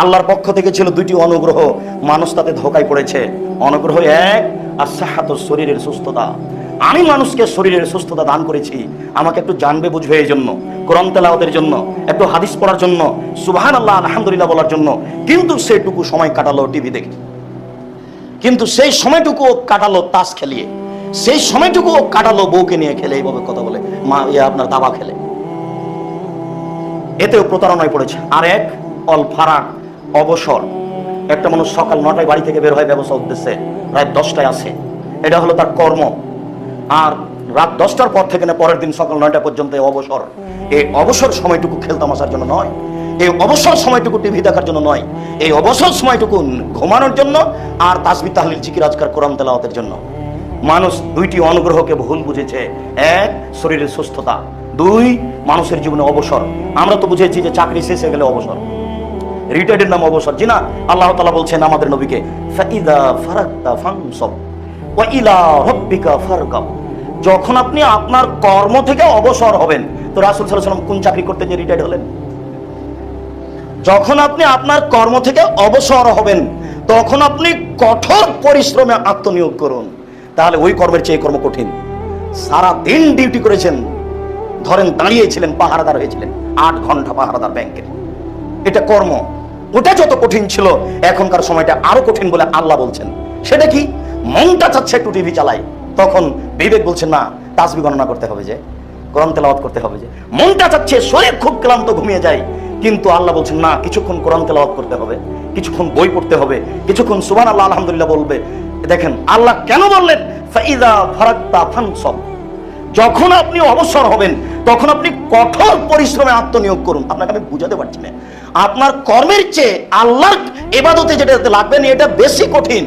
আল্লাহর পক্ষ থেকে ছিল দুইটি অনুগ্রহ, মানুষ তাতে ধোকায় পড়েছে। অনুগ্রহ এক, as-sihhatu, শরীরের সুস্থতা। আমি মানুষকে শরীরের সুস্থতা দান করেছি, আমাকে একটু জানবে বুঝবে এই জন্য, কোরআন তেলাওয়াতের জন্য, একটু হাদিস পড়ার জন্য, সুবহানাল্লাহ আলহামদুলিল্লাহ বলার জন্য। কিন্তু সেটুকু সময় কাটালো টিভি দেখে, কিন্তু সেই সময়টুকু কাটালো তাস খেলিয়ে, সেই সময়টুকু কাটালো বউকে নিয়ে খেলে, এইভাবে কথা বলে, মা আপনার দাবা খেলে। এতেও প্রতারণায় পড়েছে। আর এক, অল ফারাক, অবসর। একটা মানুষ সকাল 9টায় বাড়ি থেকে বের হয় ব্যবসা উদ্দেশ্যে, রাত 10টায় আসে, এটা হলো তার কর্ম। আর রাত 10টার পর থেকে না পরের দিন সকাল 9টা পর্যন্ত অবসর। এই অবসর সময়টুকু খেলতামাশার জন্য নয়, এই অবসর সময়টুকু টিভি দেখার জন্য নয়, এই অবসর সময়টুকু ঘুমানোর জন্য আর তাসবিহ তাহলিল জিকির আজকার কোরআন তেলাওয়াতের জন্য। মানুষ দুইটি অনুগ্রহকে ভুল বুঝেছে। এক, শরীরের সুস্থতা। দুই, মানুষের জীবনে অবসর। আমরা তো বুঝেছি যে চাকরি শেষ হয়ে গেলে অবসর, রিটায়ার্ডের নাম অবসর। জি না, আল্লাহ তাআলা বলছেন আমাদের নবীকে, ফাইদা ফারাগতা ফানসব ওয়া ইলা রাব্বিকা ফারগাব। যখন আপনি আপনার কর্ম থেকে অবসর হবেন, তো রাসূল সাল্লাল্লাহু আলাইহি ওয়াসাল্লাম কোন চাকরি করতে যে রিটায়ার্ড হলেন? যখন আপনি আপনার কর্ম থেকে অবসর হবেন, তখন আপনি কঠোর পরিশ্রমে আত্মনিয়োগ করুন। তাহলে ওই কর্মের চেয়ে কর্ম কঠিন। সারা দিন ডিউটি করেছেন, ধরেন দাঁড়িয়েছিলেন, পাহারাদার হয়েছিলেন, 8 ঘন্টা পাহারাদার ব্যাংকের, এটা কর্ম। ওটা যত কঠিন ছিল, এখনকার সময়টা আরো কঠিন বলে আল্লাহ বলছেন। সেটা কি? মনটা চাচ্ছে একটু টিভি চালাই, তখন বিবেক বলছে না, তাসবিহ গণনা করতে হবে, যে কোরআন তেলাওয়াত করতে হবে। যে মনটা চাচ্ছে, শরীর খুব ক্লান্ত, ঘুমিয়ে যায়, কিন্তু আল্লাহ বলছেন না, কিছুক্ষণ কোরআন তেলাওয়াত করতে হবে, কিছুক্ষণ বই পড়তে হবে, কিছুক্ষণ সুবহানাল্লাহ আলহামদুলিল্লাহ বলবে। দেখেন আল্লাহ কেন বললেন ফাইদা ফারাগতা ফানসব। যখন আপনি অবসর হবেন, তখন আপনি কঠোর পরিশ্রমে আত্মনিয়োগ করুন। আপনাকে আমি বুঝাতে পারছি না, আপনার কর্মের চেয়ে আল্লাহর ইবাদতে যেটা লাগবে না, এটা বেশি কঠিন।